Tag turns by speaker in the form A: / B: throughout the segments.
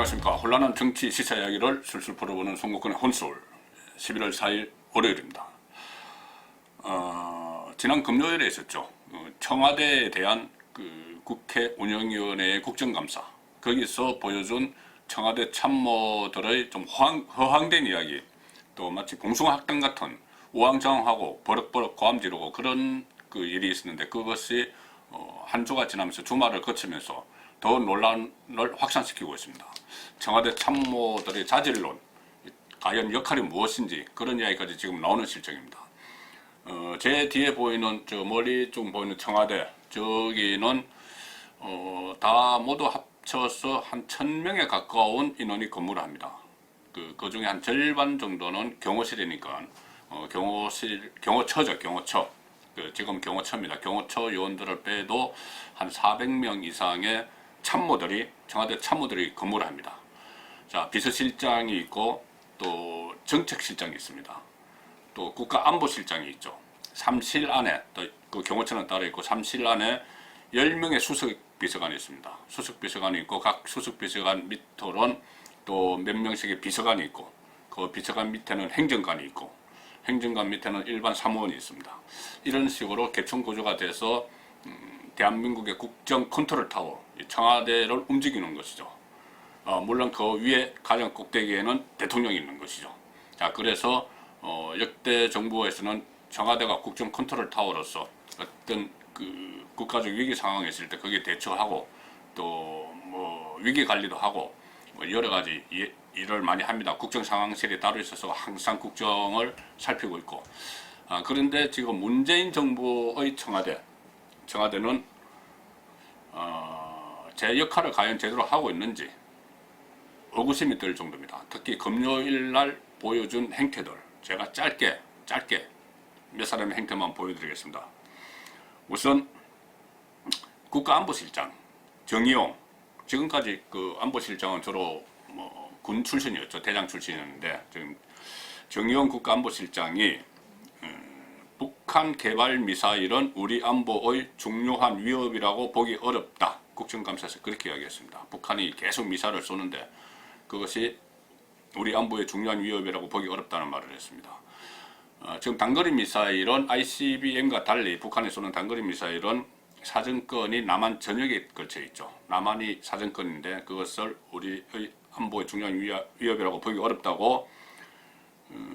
A: 안녕하십니까. 혼란한 정치 시사 이야기를 술술 풀어보는 송국근의 혼술 11월 4일 월요일입니다. 지난 금요일에 있었죠. 청와대에 대한 그 국회 운영위원회의 국정감사, 거기서 보여준 청와대 참모들의 좀 허황된 이야기, 또 마치 봉숭아학당 같은 우왕좌왕하고 버럭버럭 고함 지르고 그런 그 일이 있었는데, 그것이 한 주가 지나면서 주말을 거치면서 더 논란을 확산시키고 있습니다. 청와대 참모들의 자질론, 과연 역할이 무엇인지 그런 이야기까지 지금 나오는 실정입니다. 제 뒤에 보이는 저 멀리 좀 보이는 청와대, 저기는 다 모두 합쳐서 한 1000명에 가까운 인원이 근무를 합니다. 그 중에 한 절반 정도는 경호실이니까 경호처죠. 경호처. 지금 경호처입니다. 경호처 요원들을 빼도 한 400명 이상의 참모들이, 청와대 참모들이 근무를 합니다. 자, 비서실장이 있고 또 정책실장이 있습니다. 또 국가안보실장이 있죠. 3실 안에, 또 그 경호처는 따로 있고 3실 안에 10명의 수석비서관이 있습니다. 수석비서관이 있고 각 수석비서관 밑으로는 또 몇 명씩의 비서관이 있고, 그 비서관 밑에는 행정관이 있고, 행정관 밑에는 일반 사무원이 있습니다. 이런 식으로 계층구조가 돼서 대한민국의 국정 컨트롤 타워, 청와대를 움직이는 것이죠. 물론 그 위에 가장 꼭대기에는 대통령이 있는 것이죠. 자, 그래서 역대 정부에서는 청와대가 국정 컨트롤 타워로서 어떤 그 국가적 위기 상황에 있을 때 거기에 대처하고, 또 뭐 위기 관리도 하고 뭐 여러 가지 일을 많이 합니다. 국정 상황실이 따로 있어서 항상 국정을 살피고 있고. 그런데 지금 문재인 정부의 청와대는 제 역할을 과연 제대로 하고 있는지 의구심이 들 정도입니다. 특히 금요일 날 보여준 행태들, 제가 짧게 몇 사람의 행태만 보여드리겠습니다. 우선 국가안보실장 정의용, 지금까지 그 안보실장은 주로 군 출신이었죠. 대장 출신이었는데, 지금 정의용 국가안보실장이 북한 개발 미사일은 우리 안보의 중요한 위협이라고 보기 어렵다. 국정감사에서 그렇게 이야기했습니다. 북한이 계속 미사일을 쏘는데 그것이 우리 안보의 중요한 위협이라고 보기 어렵다는 말을 했습니다. 지금 단거리 미사일은 ICBM과 달리 북한이 쏘는 단거리 미사일은 사정권이 남한 전역에 걸쳐 있죠. 남한이 사정권인데 그것을 우리의 안보의 중요한 위협이라고 보기 어렵다고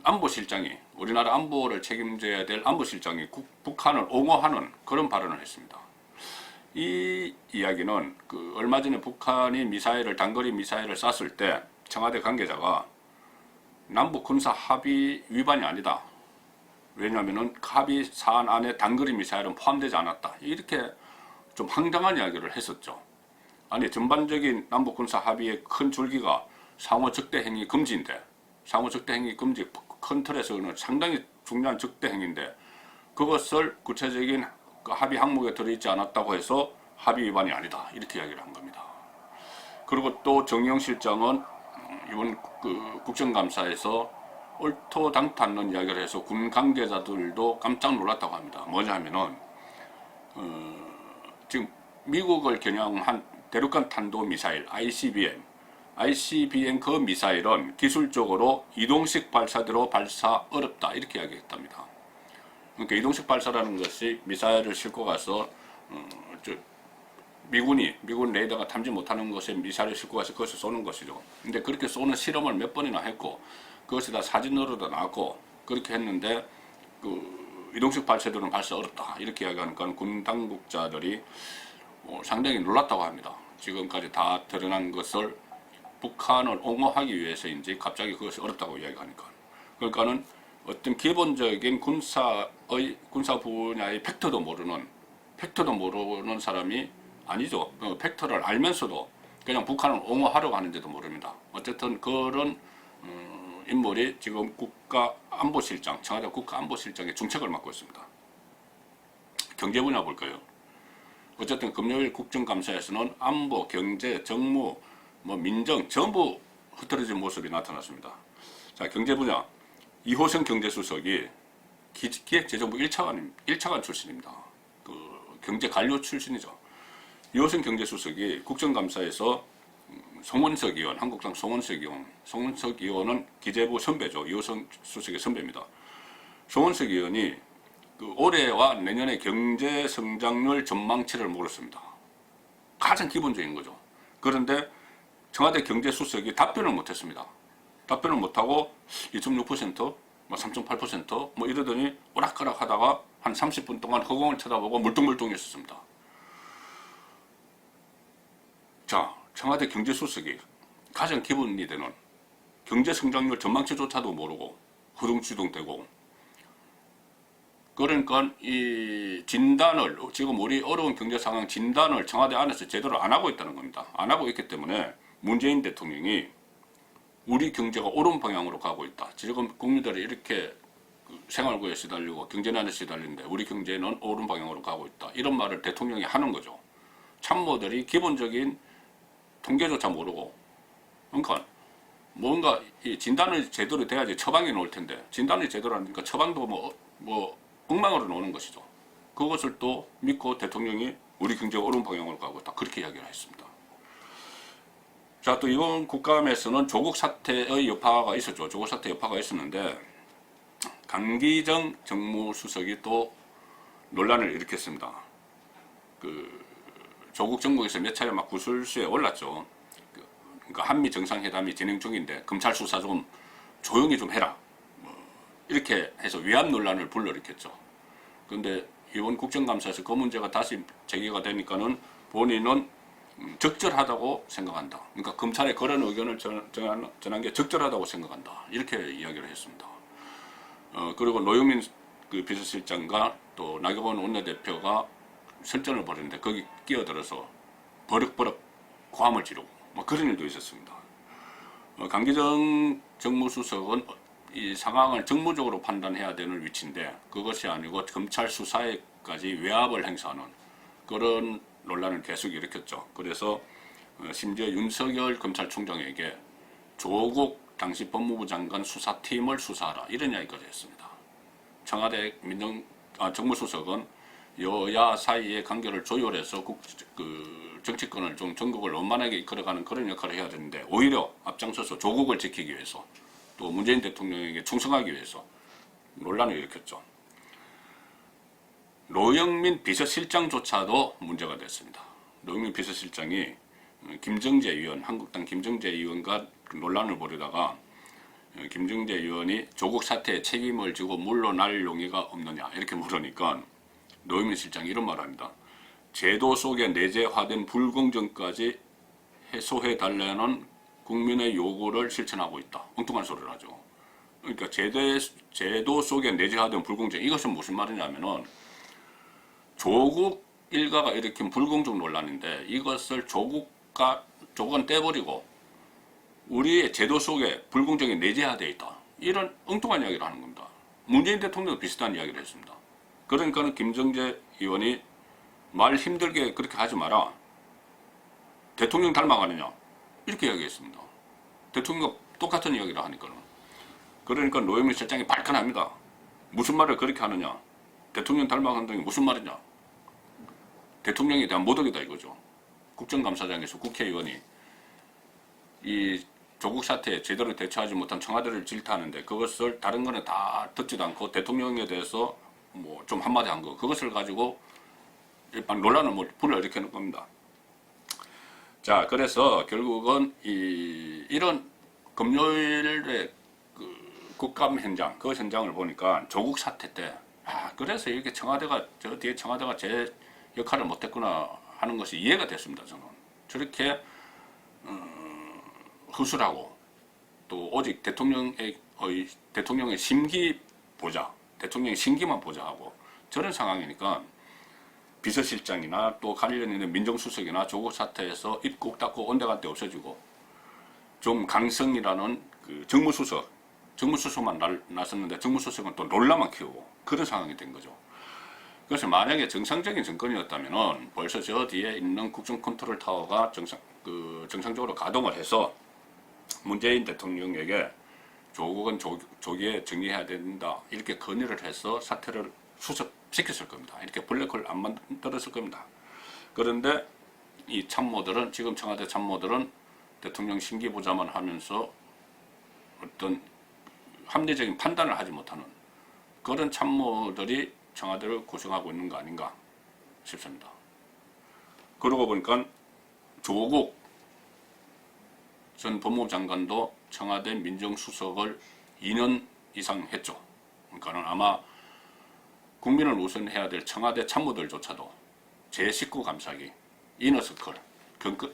A: 안보실장이, 우리나라 안보를 책임져야 될 안보실장이 북한을 옹호하는 그런 발언을 했습니다. 이 이야기는 얼마 전에 북한이 단거리 미사일을 쐈을 때 청와대 관계자가 남북 군사 합의 위반이 아니다. 왜냐하면 합의 사안 안에 단거리 미사일은 포함되지 않았다. 이렇게 좀 황당한 이야기를 했었죠. 아니, 전반적인 남북 군사 합의의 큰 줄기가 상호 적대 행위 금지인데, 상호 적대 행위 금지 큰 틀에서는 상당히 중요한 적대 행위인데, 그것을 구체적인 그 합의 항목에 들어있지 않았다고 해서 합의 위반이 아니다. 이렇게 이야기를 한 겁니다. 그리고 또 정의용 실장은 이번 국정감사에서 얼토당토 않는 이야기를 해서 군 관계자들도 깜짝 놀랐다고 합니다. 뭐냐 하면은 지금 미국을 겨냥한 대륙간 탄도 미사일 ICBM 그 미사일은 기술적으로 이동식 발사대로 발사 어렵다. 이렇게 이야기했답니다. 그러니까 이동식 발사라는 것이 미사일을 싣고 가서 미군 레이더가 탐지 못하는 것에 미사일을 싣고 가서 그것을 쏘는 것이죠. 근데 그렇게 쏘는 실험을 몇 번이나 했고, 그것이 다 사진으로도 나왔고, 그렇게 했는데 이동식 발사대로는 발사 어렵다. 이렇게 이야기하니까 군 당국자들이 상당히 놀랐다고 합니다. 지금까지 다 드러난 것을 북한을 옹호하기 위해서인지 갑자기 그것이 어렵다고 이야기하니까. 그러니까는 어떤 기본적인 군사 분야의 팩트도 모르는 사람이 아니죠. 팩트를 알면서도 그냥 북한을 옹호하려고 하는지도 모릅니다. 어쨌든 그런 인물이 지금 청와대 국가안보실장의 중책을 맡고 있습니다. 경제 분야 볼까요? 어쨌든 금요일 국정감사에서는 안보, 경제, 정무, 민정 전부 흐트러진 모습이 나타났습니다. 자, 경제 분야 이호성 경제수석이 기획재정부 1차관 출신입니다. 경제 관료 출신이죠. 이호성 경제수석이 국정감사에서 송원석 의원, 한국당 송원석 의원은 기재부 선배죠. 이호성 수석의 선배입니다. 송원석 의원이 그 올해와 내년의 경제 성장률 전망치를 물었습니다. 가장 기본적인 거죠. 그런데 청와대 경제수석이 답변을 못했습니다. 답변을 못하고 2.6%, 3.8% 이러더니 오락가락 하다가 한 30분 동안 허공을 쳐다보고 물뚱물뚱했었습니다. 자, 청와대 경제수석이 가장 기본이 되는 경제성장률 전망치조차도 모르고 허둥지둥대고, 그러니까 이 진단을, 지금 우리 어려운 경제 상황 진단을 청와대 안에서 제대로 안 하고 있다는 겁니다. 안 하고 있기 때문에 문재인 대통령이 우리 경제가 옳은 방향으로 가고 있다. 지금 국민들이 이렇게 생활고에 시달리고 경제난에 시달리는데 우리 경제는 옳은 방향으로 가고 있다. 이런 말을 대통령이 하는 거죠. 참모들이 기본적인 통계조차 모르고, 그러니까 뭔가 이 진단이 제대로 돼야지 처방이 나올 텐데 진단이 제대로 안 되니까 처방도 뭐 엉망으로 나오는 것이죠. 그것을 또 믿고 대통령이 우리 경제가 옳은 방향으로 가고 있다. 그렇게 이야기를 했습니다. 자, 또 이번 국감에서는 조국 사태의 여파가 있었죠. 조국 사태 여파가 있었는데 강기정 정무수석이 또 논란을 일으켰습니다. 그 조국 정국에서 몇 차례 막 구설수에 올랐죠. 그러니까 한미 정상회담이 진행 중인데 검찰 수사 좀 조용히 좀 해라. 이렇게 해서 위압 논란을 불러일으켰죠. 그런데 이번 국정감사에서 그 문제가 다시 제기가 되니까는 본인은 적절하다고 생각한다. 그러니까 검찰의 그런 의견을 전한 게 적절하다고 생각한다. 이렇게 이야기를 했습니다. 그리고 노영민 그 비서실장과 또 나경원 원내대표가 설전을 벌였는데 거기 끼어들어서 버럭버럭 고함을 지르고 그런 일도 있었습니다. 강기정 정무수석은 이 상황을 정무적으로 판단해야 되는 위치인데 그것이 아니고 검찰 수사에까지 외압을 행사하는 그런 논란을 계속 일으켰죠. 그래서 심지어 윤석열 검찰총장에게 조국 당시 법무부 장관 수사팀을 수사하라 이런 이야기까지 했습니다. 청와대 정무수석은 여야 사이의 관계를 조율해서 정치권을 좀 전국을 원만하게 이끌어가는 그런 역할을 해야 되는데 오히려 앞장서서 조국을 지키기 위해서 또 문재인 대통령에게 충성하기 위해서 논란을 일으켰죠. 노영민 비서실장조차도 문제가 됐습니다. 노영민 비서실장이 김정재 의원, 한국당 김정재 의원과 논란을 벌이다가 김정재 의원이 조국 사태에 책임을 지고 물러날 용의가 없느냐 이렇게 물으니까 노영민 실장이 이런 말을 합니다. 제도 속에 내재화된 불공정까지 해소해달라는 국민의 요구를 실천하고 있다. 엉뚱한 소리를 하죠. 그러니까 제도 속에 내재화된 불공정, 이것은 무슨 말이냐면은 조국 일가가 일으킨 불공정 논란인데 이것을 조국은 떼버리고 우리의 제도 속에 불공정이 내재화되어 있다. 이런 엉뚱한 이야기를 하는 겁니다. 문재인 대통령도 비슷한 이야기를 했습니다. 그러니까는 김정재 의원이 말 힘들게 그렇게 하지 마라. 대통령 닮아가느냐. 이렇게 이야기했습니다. 대통령과 똑같은 이야기를 하니까는. 그러니까 노영민 실장이 발끈합니다. 무슨 말을 그렇게 하느냐. 대통령 닮아간다는 게 무슨 말이냐. 대통령에 대한 모독이다 이거죠. 국정감사장에서 국회의원이 이 조국 사태에 제대로 대처하지 못한 청와대를 질타하는데 그것을 다른 거는 다 듣지도 않고 대통령에 대해서 뭐 좀 한마디 한 거 그것을 가지고 일반 논란을 불러일으키는 겁니다. 자, 그래서 결국은 이런 금요일에 국감 현장, 그 현장을 보니까 조국 사태 때 그래서 이렇게 저 뒤에 청와대가 제 역할을 못했구나 하는 것이 이해가 됐습니다. 저는 저렇게 허술하고 또 오직 대통령의 심기 보자, 대통령의 심기만 보자 하고 저런 상황이니까 비서실장이나 또 관련 있는 민정수석이나 조국 사태에서 입 꾹 닫고 온데간데 없어지고 좀 강성이라는 그 정무수석만 나섰는데 정무수석은 또 놀라만 키우고 그런 상황이 된 거죠. 그래서 만약에 정상적인 정권이었다면 벌써 저 뒤에 있는 국정 컨트롤 타워가 정상적으로 가동을 해서 문재인 대통령에게 조국은 조기에 정리해야 된다 이렇게 건의를 해서 사태를 수습시켰을 겁니다. 이렇게 블랙홀 안 만들었을 겁니다. 그런데 이 참모들은 지금 청와대 참모들은 대통령 신기 보좌만 하면서 어떤 합리적인 판단을 하지 못하는 그런 참모들이 청와대를 구성하고 있는 거 아닌가 싶습니다. 그러고 보니까 조국 전 법무부 장관도 청와대 민정수석을 2년 이상 했죠. 그러니까 아마 국민을 우선해야 될 청와대 참모들조차도 제19 감사기 이너서클,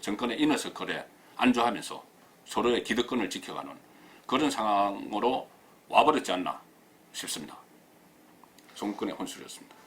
A: 정권의 이너서클에 안주하면서 서로의 기득권을 지켜가는 그런 상황으로 와버렸지 않나 싶습니다. 정권의 혼술이었습니다.